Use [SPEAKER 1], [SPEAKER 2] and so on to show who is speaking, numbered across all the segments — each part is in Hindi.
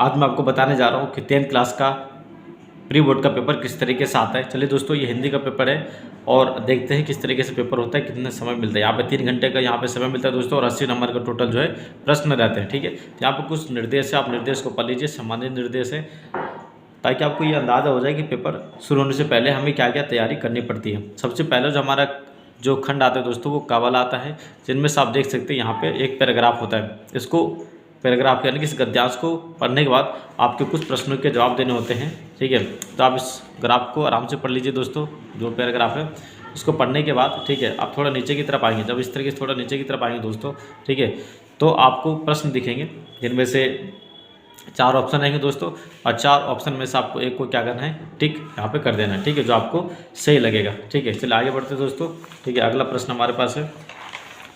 [SPEAKER 1] आज मैं आपको बताने जा रहा हूँ कि 10th क्लास का प्री बोर्ड का पेपर किस तरीके से आता है। चलिए दोस्तों, ये हिंदी का पेपर है और देखते हैं किस तरीके से पेपर होता है, कितने समय मिलता है। यहाँ पे 3 घंटे का यहाँ पे समय मिलता है दोस्तों, और 80 नंबर का टोटल जो है प्रश्न रहते हैं। ठीक है, यहाँ पे कुछ निर्देश है, आप निर्देश को पढ़ लीजिए। सामान्य निर्देश है ताकि आपको ये अंदाज़ा हो जाए कि पेपर शुरू होने से पहले हमें क्या क्या तैयारी करनी पड़ती है। सबसे पहले जो हमारा जो खंड आता है दोस्तों, वो कावल आता है, जिनमें से आप देख सकते हैं यहाँ पे एक पैराग्राफ होता है। इसको पैराग्राफ यानी कि इस गद्यांश को पढ़ने के बाद आपके कुछ प्रश्नों के जवाब देने होते हैं। ठीक है, तो आप इस ग्राफ को आराम से पढ़ लीजिए दोस्तों, जो पैराग्राफ है इसको पढ़ने के बाद ठीक है, आप थोड़ा नीचे की तरफ आएंगे। जब इस तरीके से थोड़ा नीचे की तरफ आएंगे दोस्तों, ठीक है, तो आपको प्रश्न दिखेंगे, जिनमें से 4 ऑप्शन रहेंगे दोस्तों, और 4 ऑप्शन में से आपको एक को क्या करना है, टिक यहाँ पे कर देना है। ठीक है, जो आपको सही लगेगा। ठीक है, चलिए आगे बढ़ते हैं दोस्तों। ठीक है, अगला प्रश्न हमारे पास है,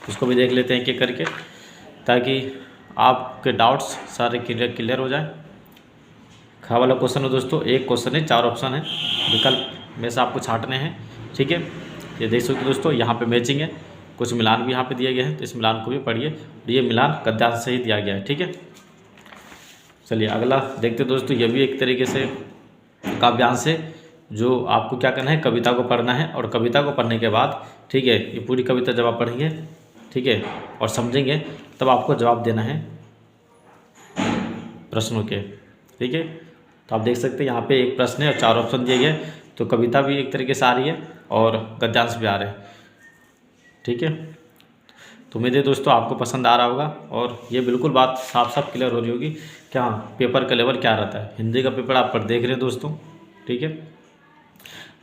[SPEAKER 1] उसको भी देख लेते हैं एक एक करके, ताकि आपके डाउट्स सारे क्लियर हो जाए। खा वाला क्वेश्चन है दोस्तों, एक क्वेश्चन है, 4 ऑप्शन है, विकल्प में से आपको छांटने हैं। ठीक है, ये देख सकते दोस्तों, यहाँ पे मैचिंग है, कुछ मिलान भी यहाँ पे दिए गए हैं, तो इस मिलान को भी पढ़िए। ये मिलान गद्यांश से ही दिया गया है। ठीक है, चलिए अगला देखते दोस्तों। ये भी एक तरीके से काव्यांश है, जो आपको क्या करना है, कविता को पढ़ना है, और कविता को पढ़ने के बाद ठीक है, ये पूरी कविता जब आप पढ़ेंगे ठीक है और समझेंगे, तब आपको जवाब देना है प्रश्नों के। ठीक है, तो आप देख सकते हैं यहाँ पे एक प्रश्न है और 4 ऑप्शन दिए गए, तो कविता भी एक तरीके से आ रही है और गद्यांश भी आ रहे हैं। ठीक है, तो उम्मीद है दोस्तों आपको पसंद आ रहा होगा, और ये बिल्कुल बात साफ साफ क्लियर हो रही होगी कि हाँ पेपर का लेवल क्या रहता है। हिंदी का पेपर आप पर देख रहे हैं दोस्तों। ठीक है,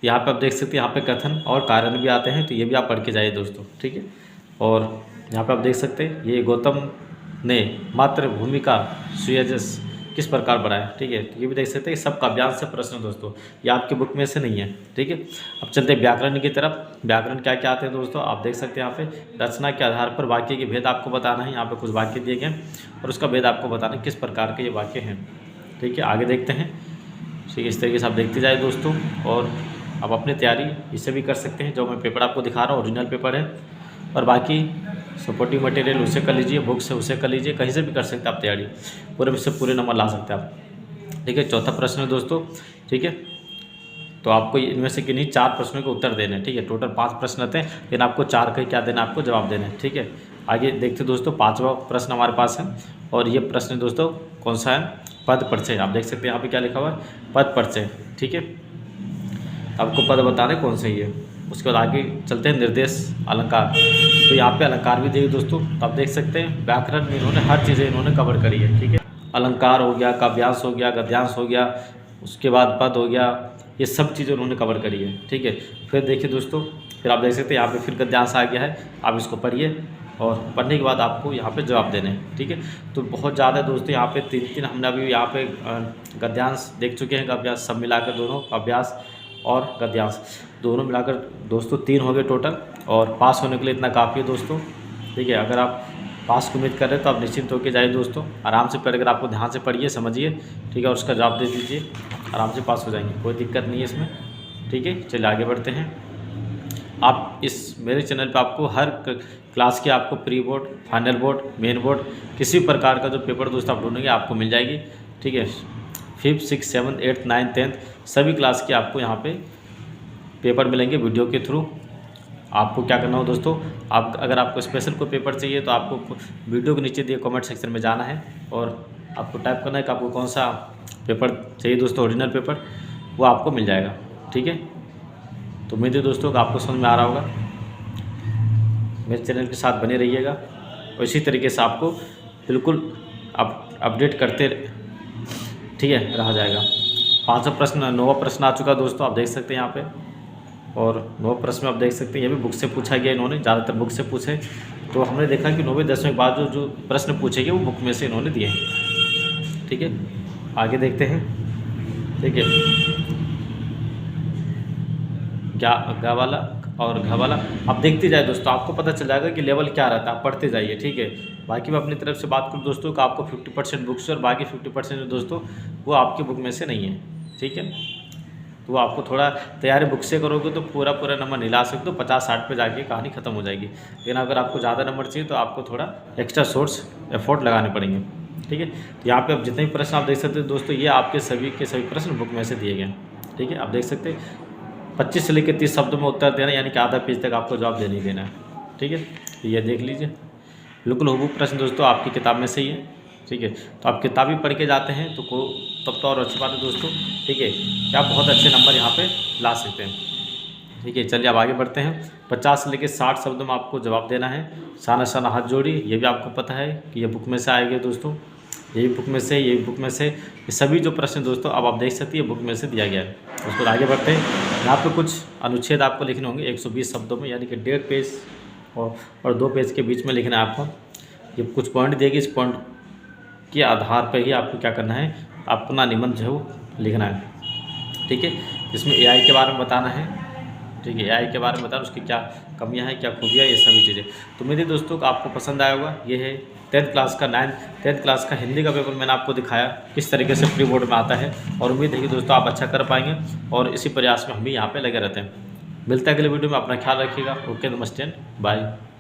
[SPEAKER 1] यहाँ पे आप देख सकते हैं, यहाँ पे कथन और कारण भी आते हैं, तो ये भी आप पढ़ के जाइए दोस्तों। ठीक है, और यहाँ पे आप देख सकते हैं, ये गौतम ने मातृभूमि का सुयजस किस प्रकार बढ़ाया। ठीक है, तो ये भी देख सकते हैं, सब काव्यांश से प्रश्न दोस्तों, ये आपकी बुक में से नहीं है। ठीक है, अब चलते हैं व्याकरण की तरफ। व्याकरण क्या क्या आते हैं दोस्तों, आप देख सकते हैं यहाँ पे रचना के आधार पर वाक्य के भेद आपको बताना है। यहाँ पे कुछ वाक्य दिए गए और उसका भेद आपको बताना है किस प्रकार के ये वाक्य हैं। ठीक है, आगे देखते हैं। ठीक है, इस तरीके से आप देखते जाए दोस्तों, और आप अपनी तैयारी इससे भी कर सकते हैं। जो मैं पेपर आपको दिखा रहा हूँ ओरिजिनल पेपर है, और बाकी सपोर्टिव मटेरियल उससे कर लीजिए, बुक से उसे कर लीजिए, कहीं से भी कर सकते हैं आप तैयारी, पूरे में से पूरे नंबर ला सकते हैं आप। ठीक है, चौथा प्रश्न है दोस्तों। ठीक है, तो आपको इनमें से किन्हीं 4 प्रश्नों के उत्तर देने हैं। ठीक है, टोटल 5 प्रश्न आते हैं, लेकिन आपको 4 का क्या देना है, आपको जवाब देना है। ठीक है, आगे देखते दोस्तों, 5वां प्रश्न हमारे पास है, और ये प्रश्न दोस्तों कौन सा है, पद परिचय। आप देख सकते हैं यहाँ पे क्या लिखा हुआ है, पद परिचय। ठीक है, आपको पद बताने कौन सही है। उसके बाद आगे चलते हैं, निर्देश अलंकार। तो यहाँ पे अलंकार भी दिए दोस्तों, तो आप देख सकते हैं व्याकरण में इन्होंने हर चीज़ें इन्होंने कवर करी है। ठीक है, अलंकार हो गया, काव्यांश हो गया, गद्यांश हो गया, उसके बाद पद हो गया, ये सब चीज़ें उन्होंने कवर करी है। ठीक है, फिर देखिए दोस्तों, फिर आप देख सकते हैं यहाँ पे फिर गद्यांश आ गया है, आप इसको पढ़िए, और पढ़ने के बाद आपको यहाँ पे जवाब देने हैं। ठीक है, तो बहुत ज़्यादा दोस्तों यहाँ पे 3 हमने अभी यहाँ पे गद्यांश देख चुके हैं, काव्यांश सब मिलाकर दोनों, काव्यांश और गद्यांश दोनों मिलाकर दोस्तों 3 हो गए टोटल, और पास होने के लिए इतना काफ़ी है दोस्तों। ठीक है, अगर आप पास की उम्मीद कर रहे हैं तो आप निश्चिंत होकर जाइए दोस्तों, आराम से पैराग्राफ आपको ध्यान से पढ़िए, समझिए। ठीक है, और उसका जवाब दे दीजिए, आराम से पास हो जाएंगे, कोई दिक्कत नहीं है इसमें। ठीक है, चलिए आगे बढ़ते हैं। आप इस मेरे चैनल पे आपको हर क्लास के आपको pre board, final board, main board, किसी प्रकार का जो पेपर दोस्तों आप ढूंढेंगे आपको मिल जाएगी। ठीक है, 5th, 6th, 7th, 8th, 9th, 10th सभी क्लास के आपको यहाँ पे पेपर मिलेंगे वीडियो के थ्रू। आपको क्या करना हो दोस्तों, आप अगर आपको स्पेशल कोई पेपर चाहिए तो आपको वीडियो के नीचे दिए कमेंट सेक्शन में जाना है, और आपको टाइप करना है कि आपको कौन सा पेपर चाहिए दोस्तों, ओरिजिनल पेपर, वो आपको मिल जाएगा। ठीक है, तो उम्मीद है दोस्तों कि आपको समझ में आ रहा होगा। मेरे चैनल के साथ बने रहिएगा, और इसी तरीके से आपको बिल्कुल अपडेट करते ठीक है रहा जाएगा। 5वां प्रश्न, 9वां प्रश्न आ चुका दोस्तों, आप देख सकते हैं यहाँ पे, और 9वां प्रश्न में आप देख सकते हैं ये भी बुक से पूछा गया, इन्होंने ज़्यादातर बुक से पूछे, तो हमने देखा कि 9वीं 10वीं के बाद जो प्रश्न पूछे गए वो बुक में से इन्होंने दिए हैं। ठीक है, आगे देखते हैं। ठीक है, गा वाला और घ वाला आप देखते जाए दोस्तों, आपको पता चल जाएगा कि लेवल क्या रहता है, आप पढ़ते जाइए। ठीक है, बाकी मैं अपनी तरफ से बात करूँ दोस्तों कि आपको 50% बुक से और बाकी 50% दोस्तों वो आपकी बुक में से नहीं है। ठीक है, तो आपको थोड़ा तैयारी बुक से करोगे तो पूरा नंबर नहीं ला सकते, तो 50-60 पे जाके कहानी ख़त्म हो जाएगी। लेकिन अगर आपको ज़्यादा नंबर चाहिए तो आपको थोड़ा एक्स्ट्रा सोर्स एफर्ट लगाने पड़ेंगे। ठीक है। तो यहाँ पे अब जितने भी प्रश्न आप देख सकते हैं दोस्तों, ये आपके सभी के सभी प्रश्न बुक में से दिए गए हैं। ठीक है, आप देख सकते हैं 25 से लेकर 30 शब्दों में उत्तर देना, यानी कि आधा पेज तक आपको जवाब देना ही देना है। ठीक है, तो ये देख लीजिए, बिल्कुल हूबहू प्रश्न दोस्तों आपकी किताब में से ही है। ठीक है, तो आप किताब भी पढ़ के जाते हैं तो तब तो और अच्छी बात है दोस्तों। ठीक है, कि आप बहुत अच्छे नंबर यहाँ पे ला सकते हैं। ठीक है, चलिए अब आगे बढ़ते हैं। 50 से लेकर 60 शब्दों में आपको जवाब देना है। शाना शाना हाथ जोड़ी, ये भी आपको पता है कि ये बुक में से आएंगे दोस्तों, ये भी बुक में से, ये भी बुक में से, ये सभी जो प्रश्न दोस्तों अब आप देख सकते हैं बुक में से दिया गया है। उसको आगे बढ़ते हैं। यहाँ पे कुछ अनुच्छेद आपको लिखने होंगे 120 शब्दों में, यानी कि 1.5 पेज और 2 पेज के बीच में लिखना है आपको। ये कुछ पॉइंट देगी, इस पॉइंट के आधार पर ही आपको क्या करना है, अपना निबंध जो है वो लिखना है। ठीक है, इसमें AI के बारे में बताना है। ठीक है, AI के बारे में बताना, उसकी क्या कमियां हैं, क्या खूबियाँ, ये सभी चीज़ें। तो मेरे दोस्तों को आपको पसंद आया होगा। ये है 10th क्लास का हिंदी का पेपर मैंने आपको दिखाया किस तरीके से प्री बोर्ड में आता है, और उम्मीद है कि दोस्तों आप अच्छा कर पाएंगे, और इसी प्रयास में हम भी यहाँ पे लगे रहते हैं। मिलते हैं अगले वीडियो में, अपना ख्याल रखिएगा। ओके, नमस्ते, बाय।